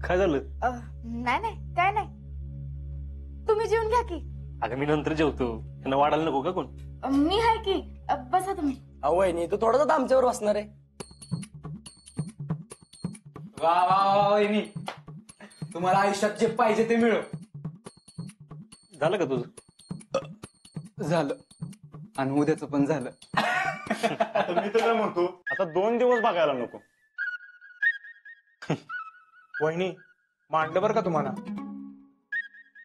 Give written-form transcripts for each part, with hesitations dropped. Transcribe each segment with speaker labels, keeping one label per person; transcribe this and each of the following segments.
Speaker 1: काय झालं?
Speaker 2: नाही नाही काय नाही, तुम्ही जेवून घ्या की.
Speaker 1: अगं मी नंतर जेवतो, त्यांना वाढायला नको का कोण?
Speaker 2: मी आहे की, बसा तुम्ही.
Speaker 3: वहिनी तू थोडं आमच्यावर बसणार आहे.
Speaker 4: वा वा वा वहिनी, तुम्हाला आयुष्यात जे पाहिजे ते मिळो.
Speaker 1: झालं का तुझं?
Speaker 4: झालं, आणि उद्याचं पण झालं.
Speaker 5: मी तर काय म्हणतो, आता 2 दिवस बघायला नको.
Speaker 6: वहिनी मांडलं बरं का तुम्हाला,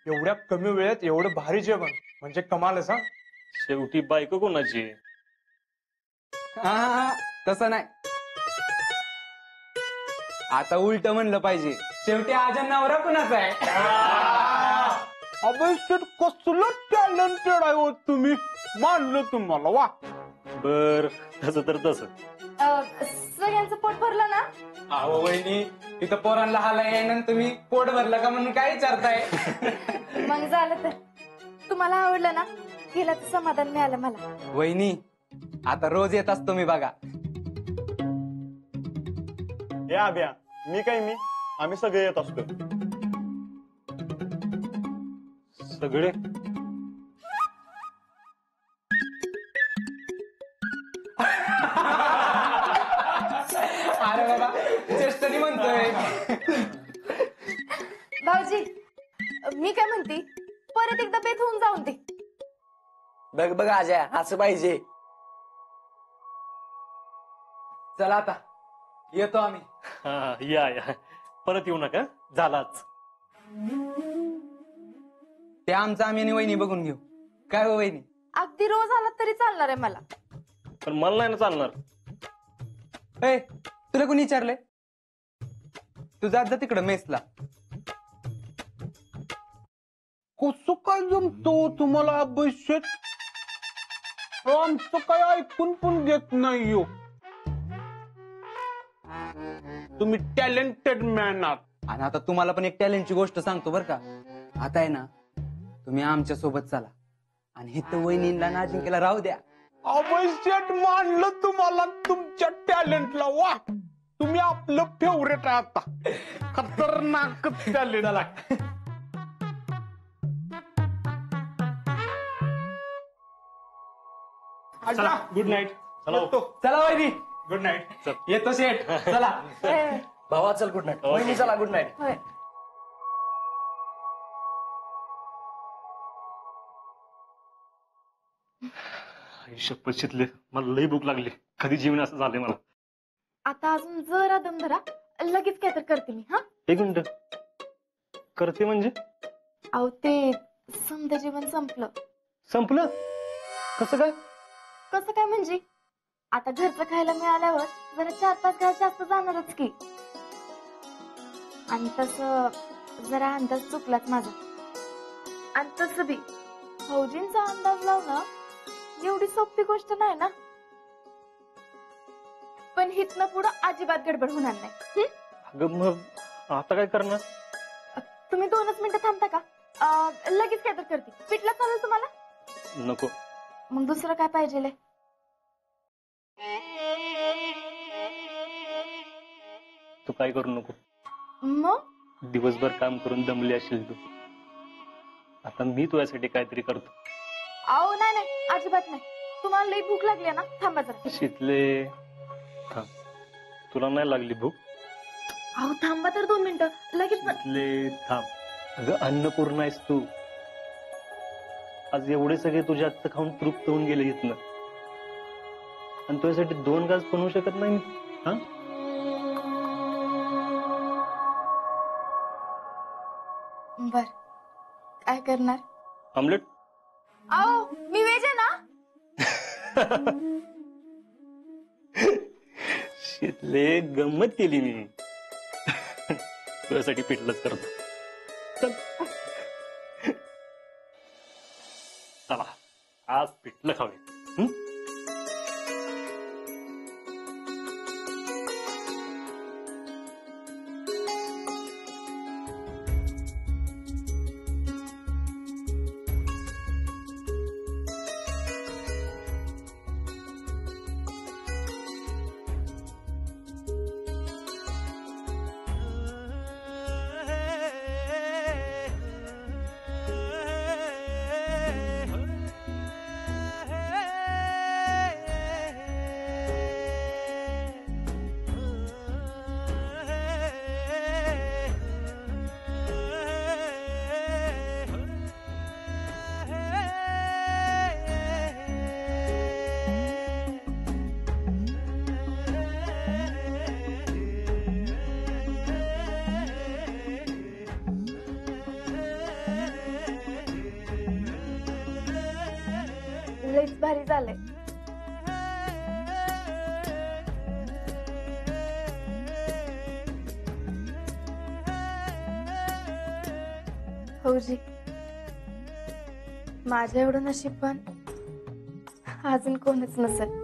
Speaker 6: एवढ्या कमी वेळेत एवढं भारी जेवण म्हणजे कमालच. हा
Speaker 1: शेवटी बायको कोणाची?
Speaker 4: हा तसं नाही, आता उलट म्हणलं पाहिजे, शेवटी आजा नवरा कुणाचा आहे.
Speaker 6: अभ्यासात कसलं टॅलेंटेड आहे हो तुम्ही, मानलं तुम्हाला. वा
Speaker 1: बर, तसं तर तसं.
Speaker 2: सगळ्यांचं पोट भरलं ना?
Speaker 4: अहो वहिनी, तिथं पोरांना हाला येईन, तुम्ही पोट भरलं का म्हणून काय विचारताय?
Speaker 2: मग झालं तर तुम्हाला आवडलं ना, गेला तर समाधान मिळालं मला.
Speaker 4: वहिनी आता रोज येत असतो मी बघा.
Speaker 5: हे आब्या, मी आम्ही सगळे येत असतो.
Speaker 1: सगळे
Speaker 4: अरे बाबा, चेष्टनी म्हणतोय.
Speaker 2: भाऊजी, मी काय म्हणते, परत एकदा बेत होऊन जाऊन दे.
Speaker 3: बघ बघ आजा, असं पाहिजे.
Speaker 4: चला आता येतो आम्ही.
Speaker 1: हा या या, परत येऊ नका, झालाच.
Speaker 4: ते आमचं आम्ही आणि वहिनी बघून घेऊ. काय हो वहिनी?
Speaker 2: अगदी रोज आलात तरी चालणार आहे मला.
Speaker 1: पण मला नाही ना चालणार.
Speaker 4: ए, तुला कोणी विचारलंय? तू जात जा तिकडं मेसला.
Speaker 6: कसं काय जमतो तुम्हाला अभ्यासात? आमचं काय ऐकून पण घेत नाही हो. तुम्ही टॅलेंटेड मॅन आहात.
Speaker 4: आणि आता तुम्हाला पण एक टॅलेंटची गोष्ट सांगतो बर का. आता आहे ना, तुम्ही आमच्या सोबत चला आणि इथं वहिनीला नाजिंकेला राहू द्या.
Speaker 6: अवश्यट मानलं तुम्हाला तुमच्या टॅलेंटला. वा, तुम्ही आपलं फेवरेट आहे आता. खतरनाक टॅलेंट.
Speaker 1: चला गुड नाईट. चला हो.
Speaker 4: चला वहिनी,
Speaker 6: गुड नाईट.
Speaker 4: येतो शेठ. चला.
Speaker 2: ए,
Speaker 3: भावा चल गुड नाईट. वहिनी चला गुड नाईट.
Speaker 2: होय.
Speaker 1: शपथ शितले, मला लई भूक लागली. कधी जीवन असं झालंय मला.
Speaker 2: आता अजून जरा दम धरा, लगेच काय तर करते मी. हा,
Speaker 1: एक मिनिट. करते म्हणजे
Speaker 2: अहो ते समजा जेवण संपलं.
Speaker 1: संपलं कसं काय?
Speaker 2: कसं काय म्हणजे आता घरचं खायला मिळाल्यावर जरा 4-5 घास जास्त जाणारच की. आणि तसं जरा अंदाज चुकलाच माझा. आणि तसं बी फौजींचा अंदाज लावणं एवढी सोपी गोष्ट नाही ना. पण हितनं पुढं अजिबात गडबड होणार नाही.
Speaker 1: अगं मग आता काय करणार?
Speaker 2: तुम्ही 2च मिनिटं थांबता का? लगेच काय तर करते. पिठलं चालेल तुम्हाला?
Speaker 1: नको.
Speaker 2: मग दुसरं काय पाहिजे?
Speaker 1: तू काय करू नको.
Speaker 2: मग
Speaker 1: दिवसभर काम करून दमली असशील तू. आता मी तुझ्यासाठी काहीतरी करतो.
Speaker 2: अहो नाही नाही, अजिबात नाही. तुम्हाला लई भूक लागली ना, थांबा जरा.
Speaker 1: शितले थांब. तुला नाही लागली भूक?
Speaker 2: अहो थांबा तर 2 मिनिटं, लगेच
Speaker 1: शितले थांब. अगं अन्नपूर्ण आहेस तू. आज एवढे सगळे तुझ्या हातचं खाऊन तृप्त होऊन गेले इथनं, आणि तुझ्यासाठी 2 घास बनवू शकत नाही मी? हा,
Speaker 2: बर, काय करणार?
Speaker 1: ऑमलेट.
Speaker 2: अहो मी वेज आहे ना.
Speaker 1: शितले गंमत केली मी. तुझ्यासाठी पिठलंच करतो. चल. चला आज पिठलं खावे.
Speaker 2: लईच भारी झालंय. फौजी, माझ्या एवढं नशीब पण अजून कोणच नसेल.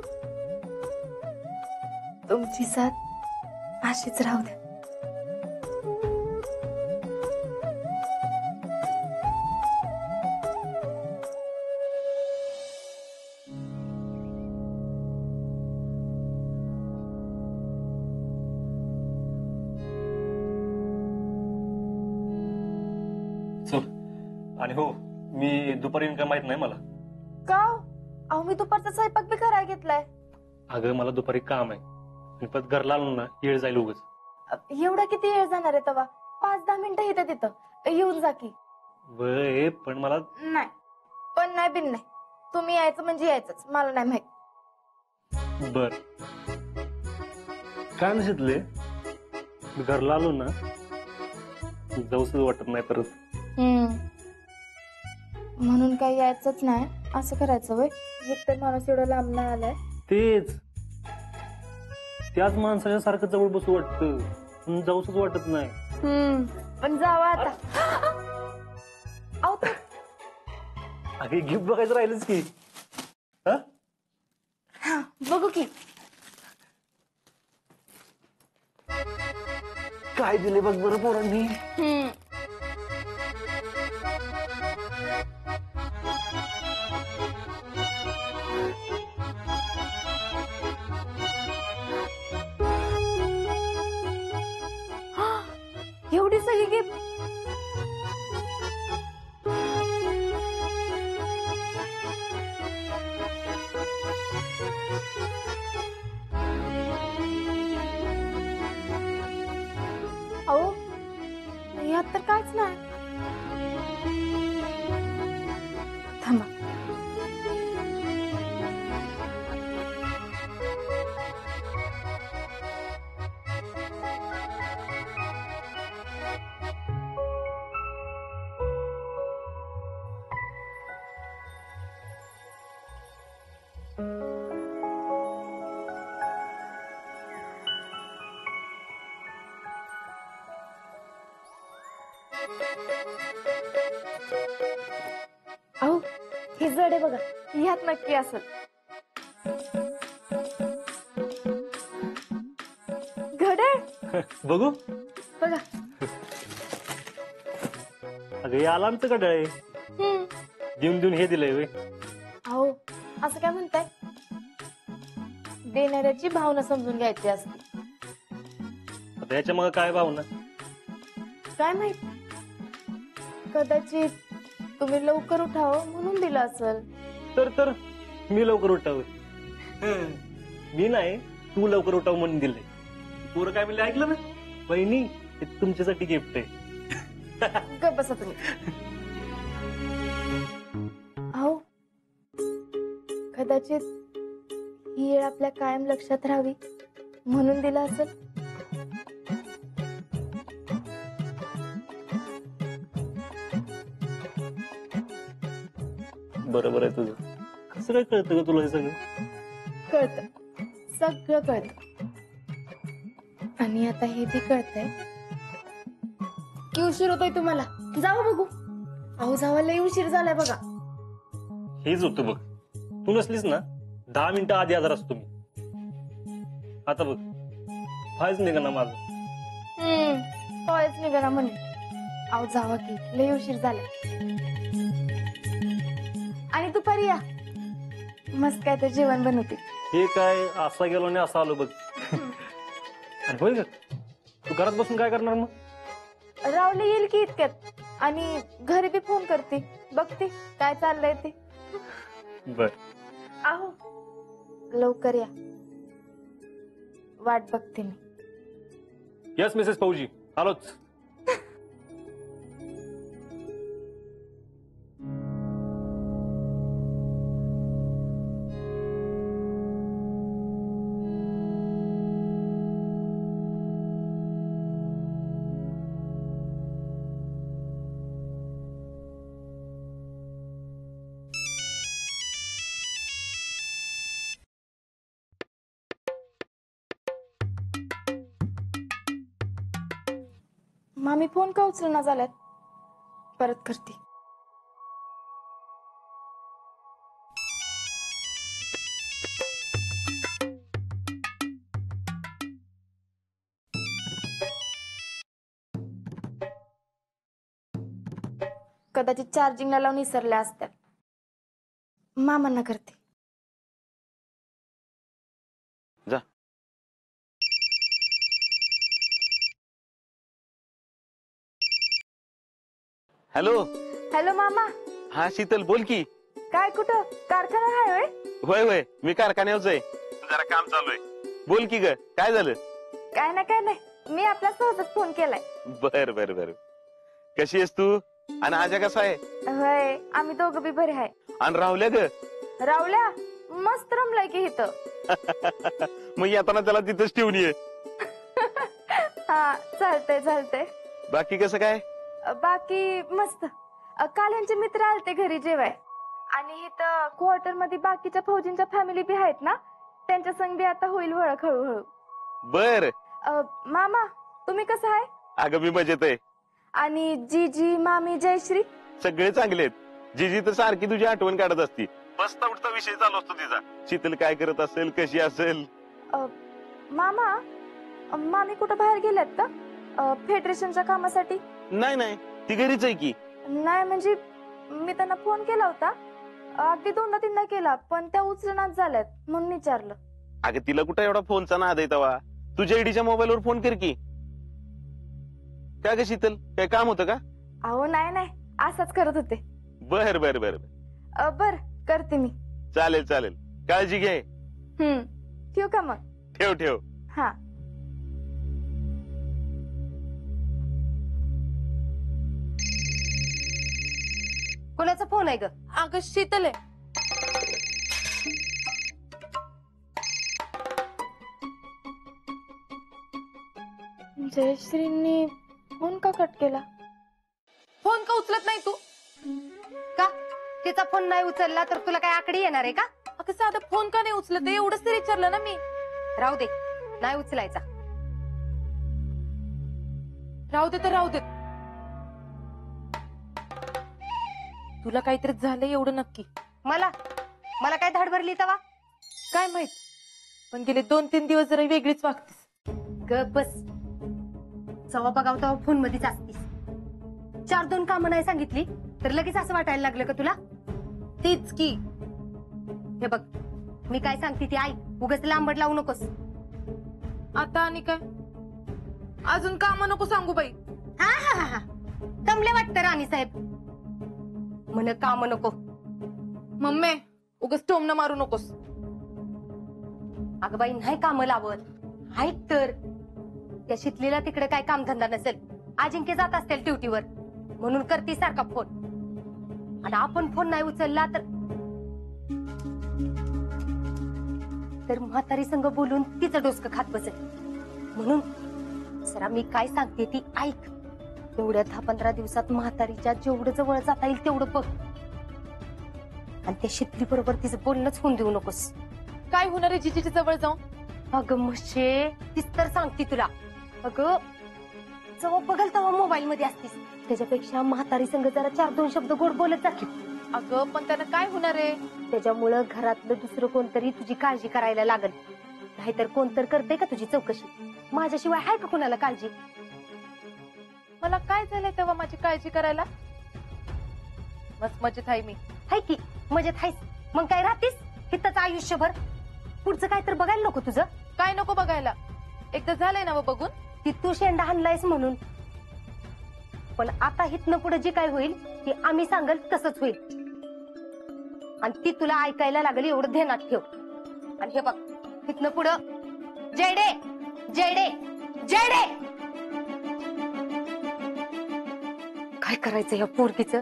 Speaker 2: तुमची साथ अशीच राहू द्या.
Speaker 1: चल. आणि हो, मी दुपारी येईन का माहित नाही मला.
Speaker 2: का हो? अहो मी दुपारचा स्वयंपाक बी करायला घेतलाय.
Speaker 1: अगं मला दुपारी काम आहे. मी परत घरला आलो ना येळ जाईल उगाच.
Speaker 2: एवढा किती वेळ जाणार आहे तेव्हा? 5-10 मिनिटं इथं तिथं येऊन जा की.
Speaker 1: बे पण मला
Speaker 2: नाही, पण नाही बिन नाही. तुम्ही यायचं म्हणजे यायचंच, मला नाही माहित.
Speaker 1: बर. काय नशितले घरला आलो ना जाऊच वाटत नाही परत.
Speaker 2: म्हणून काही यायचंच नाही असं करायचं वय? एक तर माणूस एवढा लांब नाही आलाय.
Speaker 1: तेच त्याच माणसाच्या सारखं जवळ बसू वाटतं, पण जाऊच वाटत नाही.
Speaker 2: पण जावा आता. अहो ते
Speaker 1: अगे गिफ्ट बघायचं राहिलंच की.
Speaker 2: हा, बघू की.
Speaker 1: काय दिले बघ बरं पोरांनी.
Speaker 2: एवढी सगळी गिफ्ट. अहो यात तर काहीच नाही. थांबा. अहो हे जड आहे बघा. ह्यात नक्की असेल. घड्याळ
Speaker 1: बघू.
Speaker 2: बघा.
Speaker 1: अगं हे अलार्मचं घड्याळ आहे. देऊन देऊन हे दिलंय वे.
Speaker 2: अहो असं काय म्हणताय. देणाऱ्याची भावना समजून घ्यायची असते.
Speaker 1: आता याच्या मग काय भावना.
Speaker 2: काय माहित. कदाचित तुम्ही लवकर उठावं म्हणून दिलं असेल.
Speaker 1: तर मी लवकर उठावं. मी नाही, तू लवकर उठाव म्हणून दिलंय. पोरं काय म्हणले ऐकलं ना. बहिणी हे तुमच्यासाठी गिफ्ट आहे.
Speaker 2: गप्प बसा तुम्ही. अहो कदाचित ही वेळ आपल्या कायम लक्षात राहावी म्हणून दिलं असेल.
Speaker 1: बरोबर आहे तुझं. कसं काय कळतं ग तुला हे सगळं.
Speaker 2: कळतं. सगळं कळतं. आणि आता हे बी कळतंय की उशीर होतोय तुम्हाला. जाऊ बघू. अहो जावा लय उशीर झालाय बघा.
Speaker 1: हेच होतं बघ. तू नसलीस ना 10 मिनिटं आधी आजार असतो मी. आता बघ फायच निघा ना माझं.
Speaker 2: पळच निघा म्हणे. अहो जावा की लय उशीर झालाय. आणि दुपारी या. मस्त काय तर जेवण बनवते.
Speaker 1: हे काय असा गेलो आणि असा आलो बघ. अरे होय ग. तू घरात बसून काय करणार मग.
Speaker 2: रावले येईल की इतक्यात. आणि घरी बी फोन करते. बघते काय चाललंय ते.
Speaker 1: बर.
Speaker 2: आहो लवकर या. वाट बघते मी.
Speaker 1: यस मिसेस फौजी आलोच.
Speaker 2: मामी फोन का उचलना झाल्यात. परत करते. कदाचित चार्जिंगला लावून विसरल्या असत्या. मामांना करते.
Speaker 5: जा. हॅलो.
Speaker 2: हॅलो मामा.
Speaker 5: हा शीतल बोल की.
Speaker 2: काय कुठं कारखाना आहे होय.
Speaker 5: होय होय मी कारखान्यावरच आहे. जरा काम चालू आहे. बोल की ग काय झालं.
Speaker 2: काय नाही. मी आपला सहजच फोन केलाय.
Speaker 5: बर बर बर. कशी आहेस तू. आणि आजा कसा आहे.
Speaker 2: होय आम्ही दोघं बी बरे आहे.
Speaker 5: आणि राहुल्या ग.
Speaker 2: रावल्या मस्त रमलाय की इथं.
Speaker 5: मग येताना त्याला तिथंच ठेवून ये.
Speaker 2: हा चालतंय.
Speaker 5: बाकी कसं काय.
Speaker 2: बाकी मस्त. काल यांचे मित्र आलते घरी जेवाय. आणि इथं क्वार्टर मध्ये बाकीच्या फौजींच्या फॅमिली बी आहेत ना. त्यांच्या संग बी आता होईल ओळख हळूहळू.
Speaker 5: बर.
Speaker 2: मामा तुम्ही कसं आहे.
Speaker 5: अगं मी मजेत आहे.
Speaker 2: आणि जीजी मामी जयश्री
Speaker 5: सगळे चांगले आहेत. जीजी तर सारखी तुझी आठवण काढत असती. बसता उठता विषय चालू असतो तिचा. शीतल काय करत असेल कशी असेल.
Speaker 2: मामा मामी कुठं बाहेर गेल्यात का फेडरेशनच्या कामासाठी.
Speaker 5: नाही ती घरीच आहे की.
Speaker 2: नाही म्हणजे मी त्यांना फोन केला होता. अगदी 2-3दा केला पण त्या उचलनाच झाल्यात म्हणून विचारलं.
Speaker 5: अगं तिला कुठं एवढा फोनचा नाद आहे तवा. तुझ्या आयडीच्या मोबाईलवर फोन कर की. काय ग शीतल, काय काम होतं का?
Speaker 2: अहो नाही नाही, असंच करत होते.
Speaker 5: बर बर बर
Speaker 2: बर करते मी.
Speaker 5: चालेल चालेल, काळजी घे.
Speaker 2: ठेवू का मग?
Speaker 5: ठेव ठेव.
Speaker 2: हा.
Speaker 7: कोणाचा फोन आहे ग?
Speaker 2: अगं शीतल आहे. जयश्रींनी फोन का कट केला?
Speaker 7: फोन का उचलत नाही तू? का तिचा फोन नाही उचलला तर तुला काय आकडी येणार आहे का?
Speaker 2: अगं साधा फोन का नाही उचलत? एवढंच तरी विचारलं ना मी.
Speaker 7: राहू दे, नाही उचलायचा.
Speaker 2: राहू दे तर राहू दे. तुला काहीतरी झालंय एवढं नक्की?
Speaker 7: मला मला काय धाड भरली तवा?
Speaker 2: काय माहित, पण गेले 2-3 दिवस जरा वेगळीच वागतेस.
Speaker 7: ग बस, जवा बघाव तेव्हा फोन मध्येच असतीस. 4-2 कामं नाही सांगितली तर लगेच असं वाटायला लागलं का तुला?
Speaker 2: तीच की.
Speaker 7: हे बघ, मी काय सांगते ती ऐक, उगाच लांबड लावू नकोस.
Speaker 2: आता आणि काय? अजून काम नको सांगू बाई.
Speaker 7: हा हा हा, दमले वाटतं राणी साहेब. म्हण काम नको.
Speaker 2: मम्मी उगाच टोमणं मारू नकोस.
Speaker 7: अगं बाई नाही काम लावत. ऐक तर, त्या शितलीला तिकडे काय कामधंदा नसेल, अजिंक्य जात असतील ड्युटीवर, म्हणून करते सारखा फोन. आणि आपण फोन नाही उचलला तर म्हातारी संग बोलून तिचं डोसकं खात बसेल. म्हणून जरा मी काय सांगते ती ऐक. एवढ्या 10-15 दिवसात म्हातारीच्या जेवढं जवळ जाता येईल तेवढं बघ. आणि त्या शितली बरोबर तिचं बोलणंच होऊन देऊ नकोस.
Speaker 2: काय होणार आहे जिजीच्या जवळ जाऊन?
Speaker 7: अगं म्हशे, तीच तर सांगते तुला. अगं जेव्हा बघल तेव्हा मोबाईल मध्ये असतीस, त्याच्यापेक्षा म्हातारी संग जरा 4-2 शब्द गोड बोलत जा की.
Speaker 2: अगं पण त्यानं काय होणार आहे?
Speaker 7: त्याच्यामुळं घरातलं दुसरं कोणतरी तुझी काळजी करायला लागल. नाहीतर कोणतर करते का तुझी चौकशी? माझ्याशिवाय आहे का कुणाला काळजी?
Speaker 2: मला काय झालंय तेव्हा माझी काळजी करायला? मस्त मजेत आहे मी.
Speaker 7: हाय की मजेत हायस, मग काय राहतीस हितच आयुष्यभर? पुढचं काय तर बघायला नको तुझं?
Speaker 2: काय नको बघायला? एकदा झालंय ना बघून.
Speaker 7: ती तू शेंडा हाणलायस म्हणून. पण आता हितनं पुढे जे काय होईल ते आम्ही सांगल तसंच होईल. आणि ती तुला ऐकायला लागली एवढं ध्यानात ठेव. आणि हे बघ, हितनं पुढं जयडे जयडे जयडे. काय करायचं या पोरगीचं?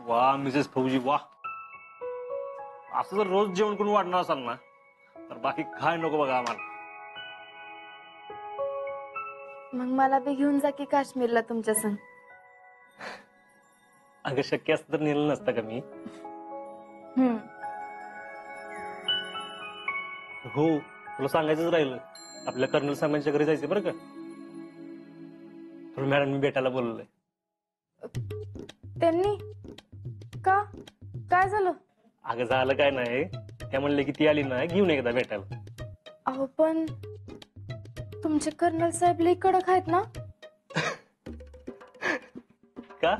Speaker 1: वा मिसेस फौजी वा. असं जर रोज जेवण करून वाढणार असाल ना तर बाकी काय नको बघा आम्हाला.
Speaker 2: मग मला बी घेऊन जा की काश्मीरला तुमच्या संग.
Speaker 1: अगं शक्य असतं तर नेलं नसतं का मी? हो, तुला सांगायचंच राहिलं. आपल्या कर्नल साहेबांच्या घरी जायचं बरं का. तुला मॅडम मी भेटायला बोललोय.
Speaker 2: त्यांनी का? काय झालं?
Speaker 1: अगं झालं काय नाही, त्या म्हणले की ती आली ना घेऊन एकदा भेटायला.
Speaker 2: अहो पण तुमचे कर्नल साहेब लई कडक आहेत ना.
Speaker 1: का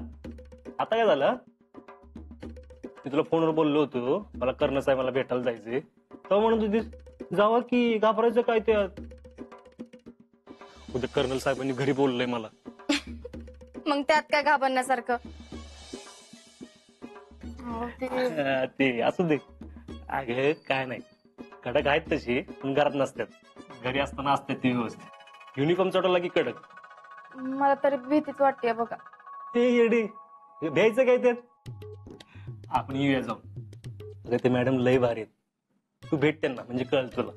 Speaker 1: आता काय झालं? मी तुला फोनवर बोललो होतो मला कर्नल साहेबांना भेटायला जायचंय, तेव्हा म्हणत होती जावा की, घाबरायचं काय त्यात? उद्या कर्नल साहेबांनी घरी बोललंय मला.
Speaker 2: मग त्यात काय घाबरण्यासारखं?
Speaker 1: ते असू दे. अगं काय नाही, कडक आहेत तशी पण घरात नसतात. घरी असताना असतात ती व्यवस्थित. युनिफॉर्म चढवला की कडक.
Speaker 2: मला तरी भीतीच वाटते बघा.
Speaker 1: ते येडे भ्यायचं काय त्यात? आपण येऊया जाऊ. अगं ते मॅडम लय भारी आहेत, तू भेट त्यांना म्हणजे कळल तुला.